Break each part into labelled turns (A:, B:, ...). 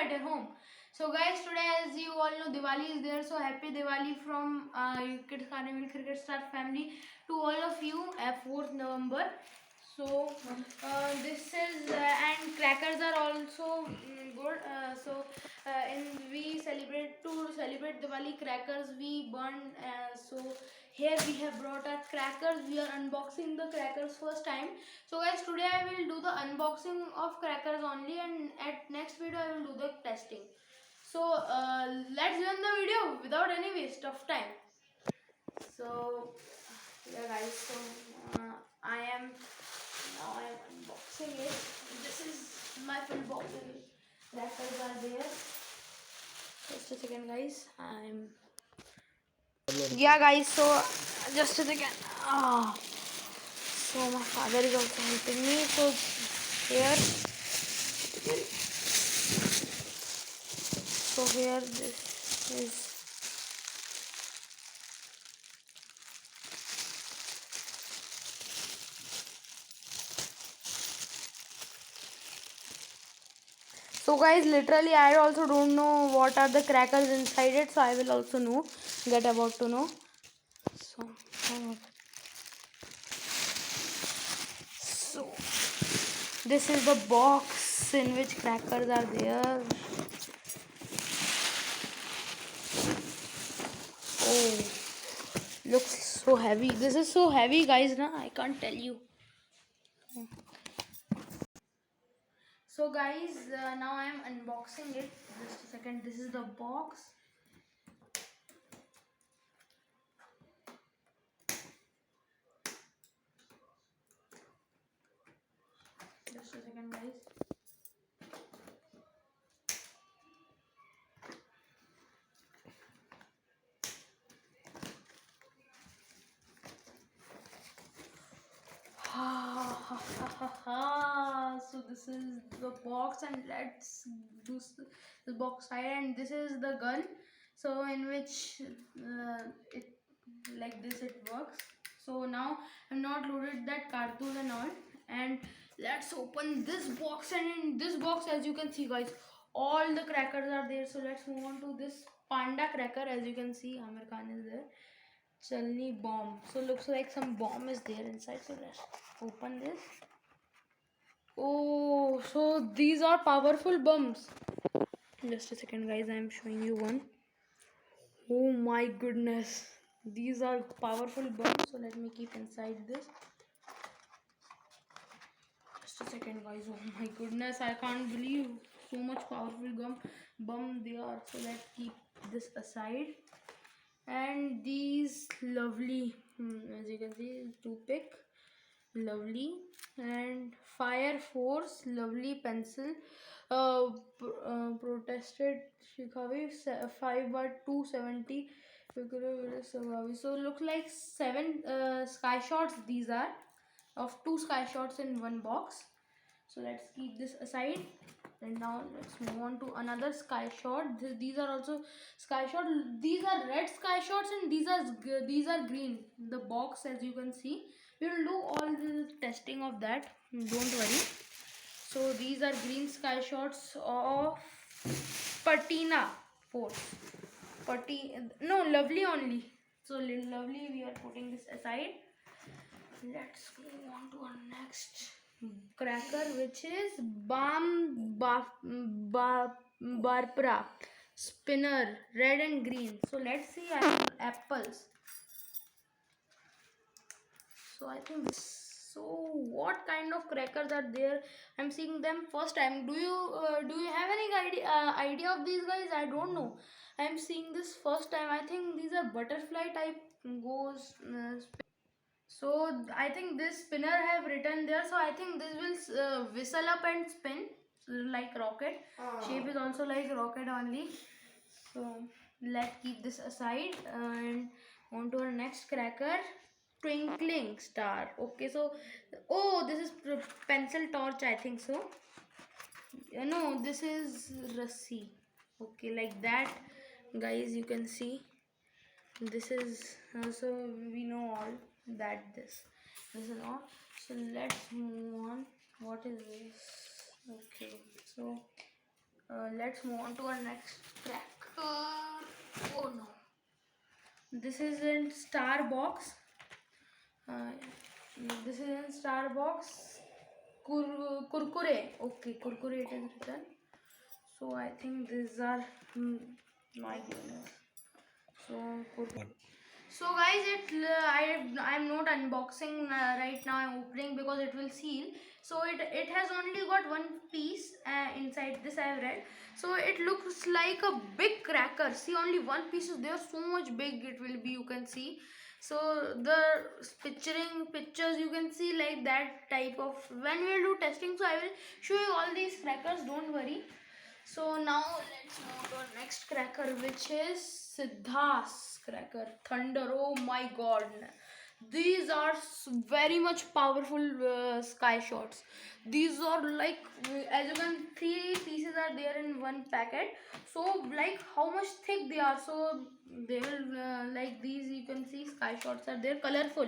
A: at your home. So guys, today as you all know, Diwali is there. So happy Diwali from Kids Carnival Cricket Star family to all of you. 4th November. So this is and crackers are also good. And we celebrate Diwali, crackers we burn. So here we have brought our crackers. We are unboxing the crackers first time. So guys, today I will do the unboxing of crackers only, and at next video I will do the testing. So let's begin the video without any waste of time. So yeah guys, so I am unboxing it. This is my full box. Crackers are there. Just a second guys, yeah guys, so just a second. So my father is also helping me. So here, this is. So guys, literally I also don't know what are the crackers inside it. So I will also get about to know. So this is the box in which crackers are there. Oh, looks so heavy. This is so heavy guys, na? I can't tell you. So guys, now I am unboxing it. Just a second. This is the box. Just a second guys. So this is the box, and let's do the box side, and this is the gun. So in which it like this it works. So now I'm not loaded that cartoon and all, and let's open this box. And in this box, as you can see guys, all the crackers are there. So let's move on to this panda cracker. As you can see, Amir Khan is there. Chalni bomb. So looks like some bomb is there inside. So let's open this. Oh, so these are powerful bombs. Just a second guys, I am showing you one. Oh my goodness, these are powerful bombs. So let me keep inside this. Just a second guys. Oh my goodness, I can't believe so much powerful bomb they are. So let's keep this aside. And these lovely, as you can see, toothpick, lovely, and Fire Force, lovely pencil, protested Shikavi 5/270. So look like 7 sky shots. These are of 2 sky shots in one box. So let's keep this aside, and now let's move on to another sky shot. These are also sky shot. These are red sky shots, and these are green. The box, as you can see, we will do all the testing of that, don't worry. So these are green sky shots of Patina Force. No, lovely only. So lovely, we are putting this aside. Let's move on to our next cracker, which is Barbara spinner, red and green. So let's see apples. So I think so. What kind of crackers are there? I'm seeing them first time. Do you have any idea of these guys? I don't know. I'm seeing this first time. I think these are butterfly type goes. So I think this spinner have written there. So I think this will whistle up and spin like rocket. Shape is also like rocket only. So let's keep this aside and on to our next cracker. Twinkling star. Okay, so this is pencil torch. I think so. No, this is Rassi. Okay, like that, guys. You can see this is so we know all that this is all. So let's move on. What is this? Okay, so Let's move on to our next cracker. Oh no, this is in Starbucks. Uh, this is in Starbucks. Kurkure. Okay, Kurkure it is written. So I think these are my goodness. So Kurkure. So guys, I'm not unboxing right now. I'm opening because it will seal. So it has only got one piece inside this. I have read. So it looks like a big cracker. See, only one piece is there. So much big it will be. You can see. So the pictures you can see like that type of. When we will do testing, so I will show you all these crackers. Don't worry. So now let's move to our next cracker, which is Siddhas cracker Thunder. Oh my god, these are very much powerful sky shots. These are like as you can see, pieces are there in one packet. So like how much thick they are. So they will like these. You can see sky shots are there, colorful.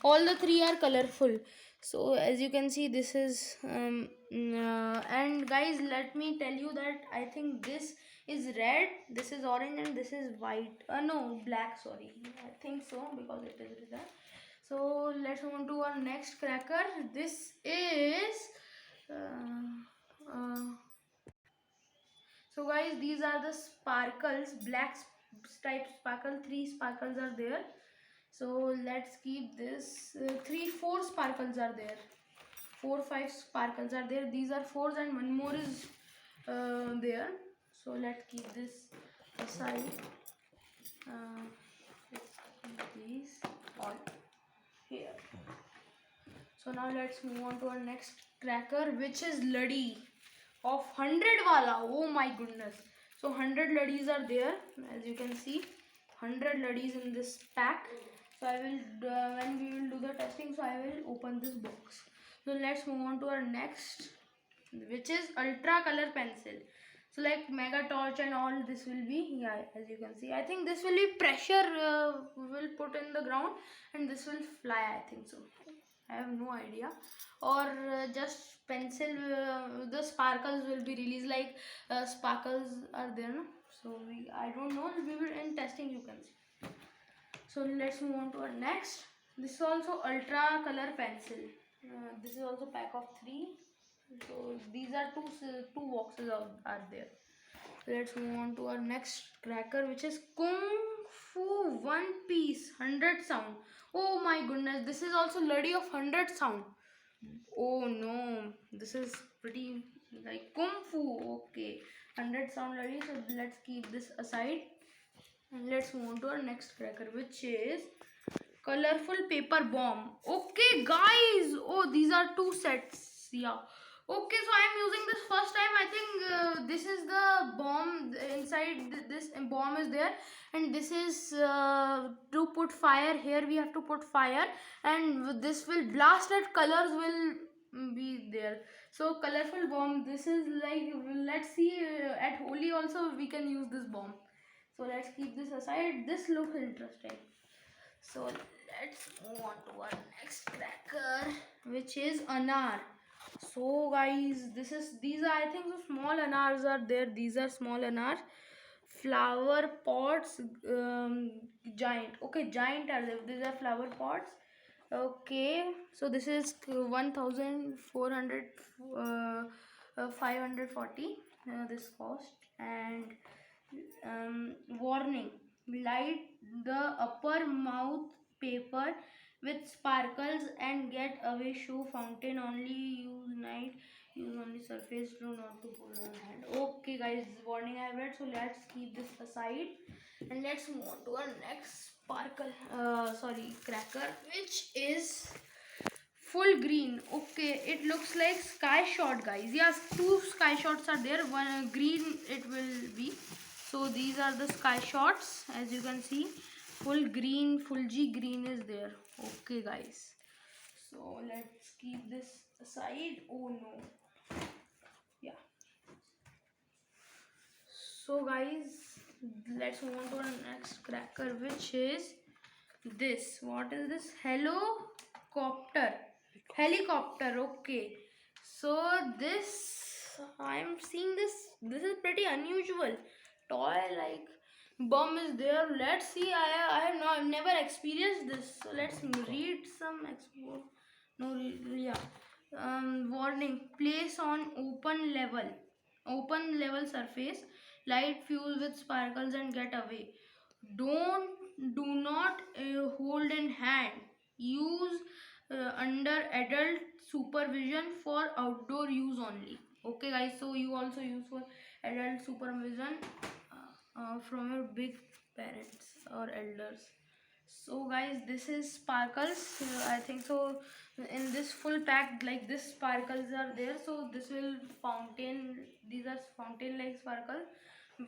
A: All the three are colorful. So as you can see, this is and guys, let me tell you that I think this is red, this is orange, and this is white. No, black, sorry, I think so, because it is written. So let's move on to our next cracker. This is so guys, these are the sparkles, black type sparkle. 3 sparkles are there. So let's keep this 4 sparkles are there. 4 5 sparkles are there. These are 4s and one more is there. So let's keep this aside. Let's keep these all here. So now let's move on to our next cracker, which is Laddi of 100 wala. Oh my goodness. So 100 Laddis are there, as you can see. 100 Laddis in this pack. So I will when we will do the testing, so I will open this box. So let's move on to our next, which is Ultra Color Pencil. So like Mega Torch and all, this will be, yeah, as you can see. I think this will be pressure will put in the ground and this will fly, I think so. I have no idea. Or just pencil, the sparkles will be released, like sparkles are there, no? So I don't know, we will in testing you can see. So let's move on to our next. This is also Ultra Color Pencil. This is also pack of 3. So these are two boxes are there. So let's move on to our next cracker, which is Kung Fu One Piece 100 sound. Oh my goodness, this is also Laddi of 100 sound. Oh no, this is pretty like Kung Fu. Okay, 100 sound Laddi. So let's keep this aside. And let's move on to our next cracker, which is Colorful Paper Bomb. Okay, guys. Oh, these are 2 sets. Yeah. Okay, so I am using this first time. I think this is the bomb inside. This bomb is there, and this is to put fire. Here we have to put fire, and this will blast. That colors will be there. So colorful bomb. This is like, let's see, at Holi also we can use this bomb. So let's keep this aside. This looks interesting. So let's move on to our next cracker, which is Anar. So guys, these are, I think so small anars are there. These are small anars. Flower pots, giant. Okay, giant are there. These are flower pots. Okay, so this is 1,400 540 this cost. And warning, light the upper mouth paper with sparkles and get away. Show fountain only, use night, use only surface, do not to pull on hand. Okay guys, warning I have read. So let's keep this aside and let's move on to our next cracker, which is full green. Okay, it looks like sky shot, guys. Yes, 2 sky shots are there. One green it will be. So these are the sky shots, as you can see. Full green, full G green is there. Okay guys, so let's keep this aside. Oh no, yeah. So guys, let's move on to our next cracker, which is this. What is this? Helicopter. Okay, so this I'm seeing this. This is pretty unusual. Toy like bomb is there. Let's see. I have not never experienced this. So let's read some expo. No, yeah. Warning: place on open level surface. Light fuse with sparkles and get away. Do not hold in hand. Use under adult supervision for outdoor use only. Okay guys, so you also use for adult supervision from your big parents or elders. So guys, this is sparkles. I think so in this full pack, like this sparkles are there. So this will fountain, these are fountain like sparkle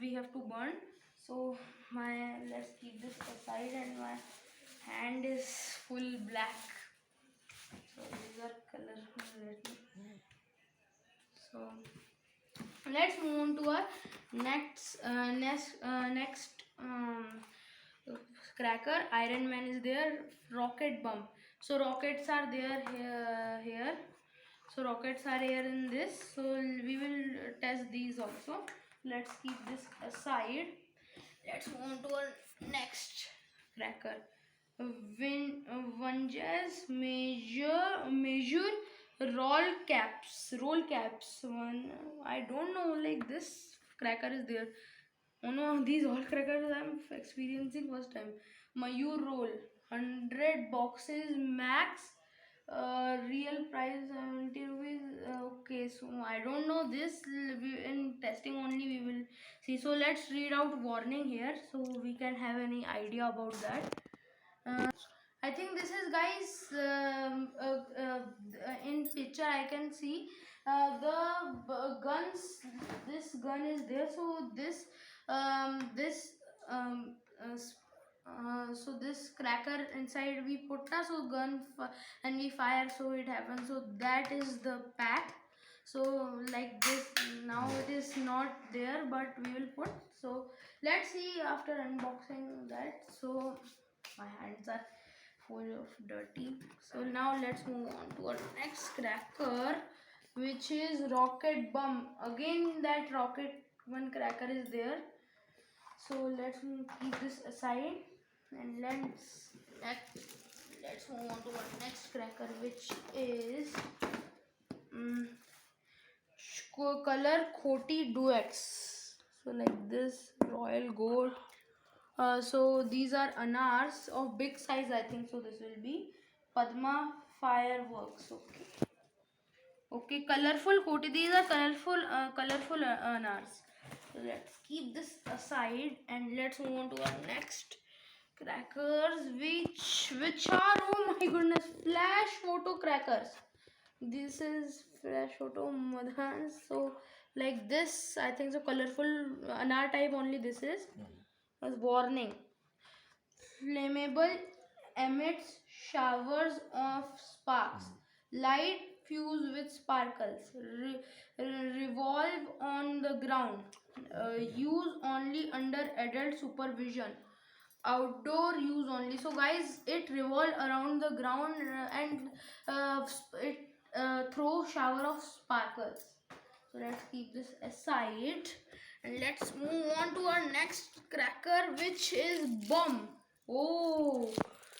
A: we have to burn. So let's keep this aside, and my hand is full black. So these are colorful. So let's move on to our next cracker. Iron Man is there. Rocket bomb. So rockets are there here. So rockets are here in this. So we will test these also. Let's keep this aside. Let's move on to our next cracker. Vengeance measure roll caps. One, I don't know, like this cracker is there. Oh no, these all crackers I'm experiencing first time. Mayur roll, 100 boxes max. Real price 70 rupees. Okay, so I don't know this. In testing only we will see. So let's read out warning here, so we can have any idea about that. I think this is guys in picture I can see guns. This gun is there. So this so this cracker inside we put so and we fire, so it happens. So that is the pack. So like this, now it is not there, but we will put. So let's see after unboxing that. So my hands are full of dirty. So now let's move on to our next cracker, which is rocket bomb. Again that rocket one cracker is there. So let's keep this aside, and let's move on to our next cracker, which is color Khoti Duex. So like this royal gold. So these are anars of big size, I think. So this will be Padma fireworks. Okay, colorful Khoti. These are colorful anars. So let's keep this aside, and let's move on to our next crackers, which are, oh my goodness, flash photo crackers. This is flash photo Madhans. So like this, I think so colorful anar type only. This is as warning. Flammable, emits showers of sparks. Light fuse with sparkles. Revolve on the ground. Use only under adult supervision. Outdoor use only. So guys, it revolve around the ground and it throw shower of sparkles. So let's keep this aside, and let's move on to our next cracker, which is bomb. Oh,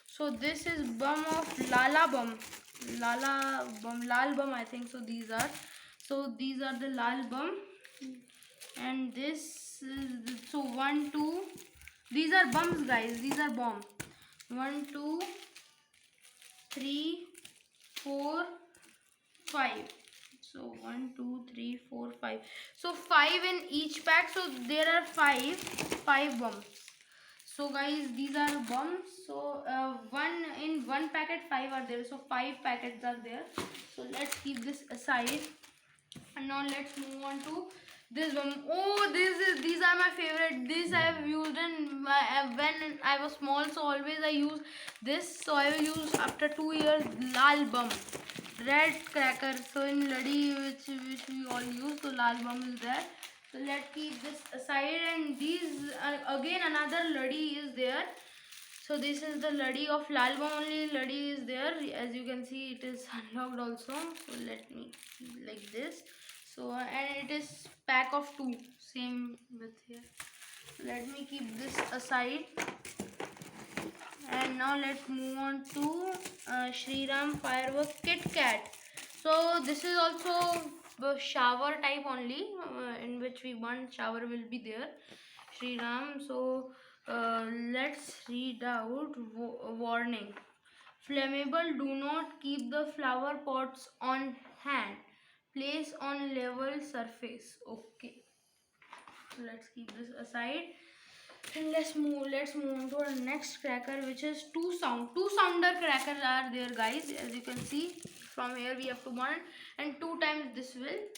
A: so this is bomb of Lala bomb. Lal bomb, I think. So these are the Lal bomb, and this is, so 1 2. These are bombs, guys. These are bomb. 1 2 3 4 5. So 1 2 3 4 5. So 5 in each pack. So there are five bombs. So guys, these are bombs. So one packet 5 are there. So 5 packets are there. So let's keep this aside, and now let's move on to this one. Oh, these are my favorite. This I have used in when I was small. So always I use this. So I will use after 2 years Lal Bum, red cracker. So in Ladi, which we all use. So Lal Bum is there. So let's keep this aside, and these again another Ladi is there. So this is the Ladi of Lal Bum only. Ladi is there. As you can see, it is unlocked also. So let me like this. So and it is pack of 2, same with here. Let me keep this aside. And now let's move on to Shri Ram Firework Kit Kat. So this is also the shower type only, in which one shower will be there. Shri Ram. So let's read out warning. Flammable. Do not keep the flower pots on hand. Place on level surface. Okay. So let's keep this aside. And let's move on to our next cracker, which is two sounder crackers are there, guys. As you can see from here, we have to one and two times this will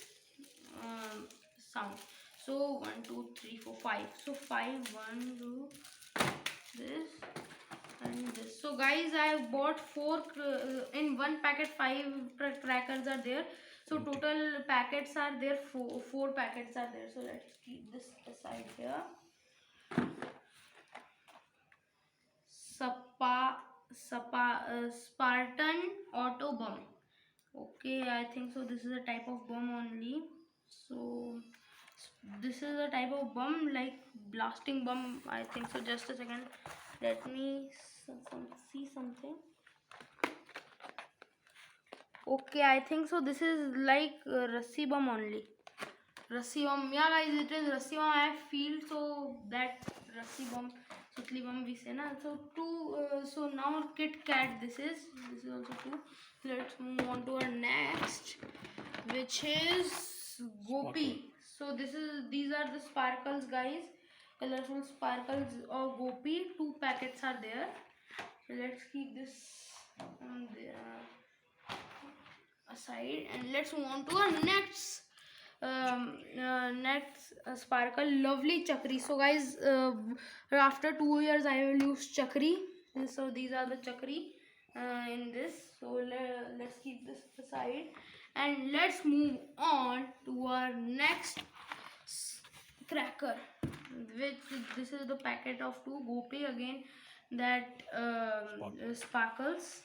A: sound. So 1 2 3 4 5. So 5 1 2 this and this. So guys, I have bought four in one packet. 5 crackers are there. So total packets are there. Four packets are there. So let's keep this aside here. Spartan auto bomb. Okay, I think so. This is a type of bomb only. So this is a type of bomb like blasting bomb. I think so. Just a second. Let me see something. Okay, I think so. This is like Rassi bomb only. Rassi bomb. Yeah, guys, it is Rassi bomb. I feel so that Rassi bomb. Sutli bomb we say na. So two. So now Kit Kat. This is also two. Let's move on to our next, which is Gopi. So these are the sparkles, guys. Colorful sparkles of Gopi. 2 packets are there. So let's keep this aside and let's move on to our next sparkle, lovely chakri. So guys, after 2 years I will use chakri. So these are the chakri in this. So let's keep this aside and let's move on to our next cracker, which this is the packet of 2 Gopi again, that sparkles.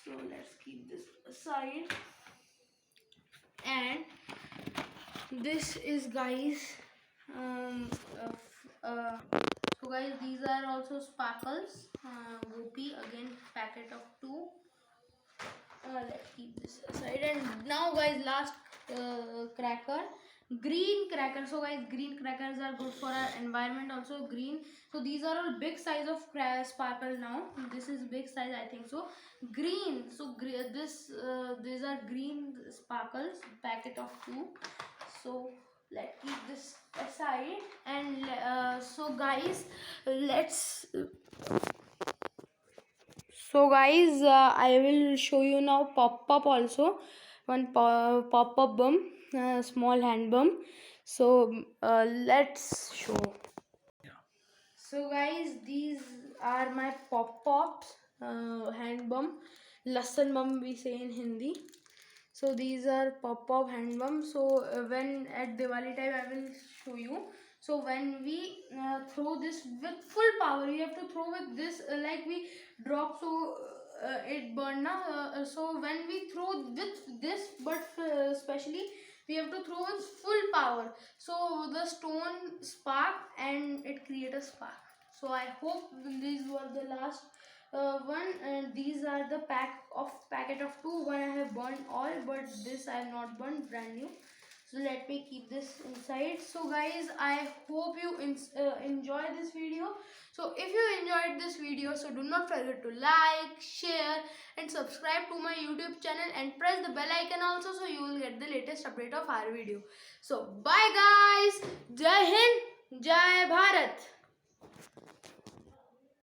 A: So let's keep this aside. And this is, guys, so guys, these are also sparkles. Gopi again, packet of 2. Let's keep this aside. And now, guys, last cracker, green cracker. So guys, green crackers are good for our environment also. Green. So these are all big size of sparkle now. This is big size, I think so. Green. So these are green sparkles, packet of 2. So let's keep this aside. And so guys, I will show you now pop-up also. One pop-up bomb, small hand bomb. So let's show. So guys, these are my pop-pops, hand bomb, lasan bomb we say in Hindi. So these are pop-up hand bombs. So when at Diwali time I will show you. So when we throw this with full power, you have to throw with this like we drop, so it burn na. So when we throw with this, but especially we have to throw with full power. So the stone spark and it create a spark. So I hope these were the last one, and these are the packet of 2. One I have burned all, but this I have not burned, brand new. So let me keep this inside. So guys, I hope you enjoy this video. So if you enjoyed this video, so do not forget to like, share and subscribe to my YouTube channel and press the bell icon also, so you will get the latest update of our video. So bye guys, Jai Hind, Jai Bharat.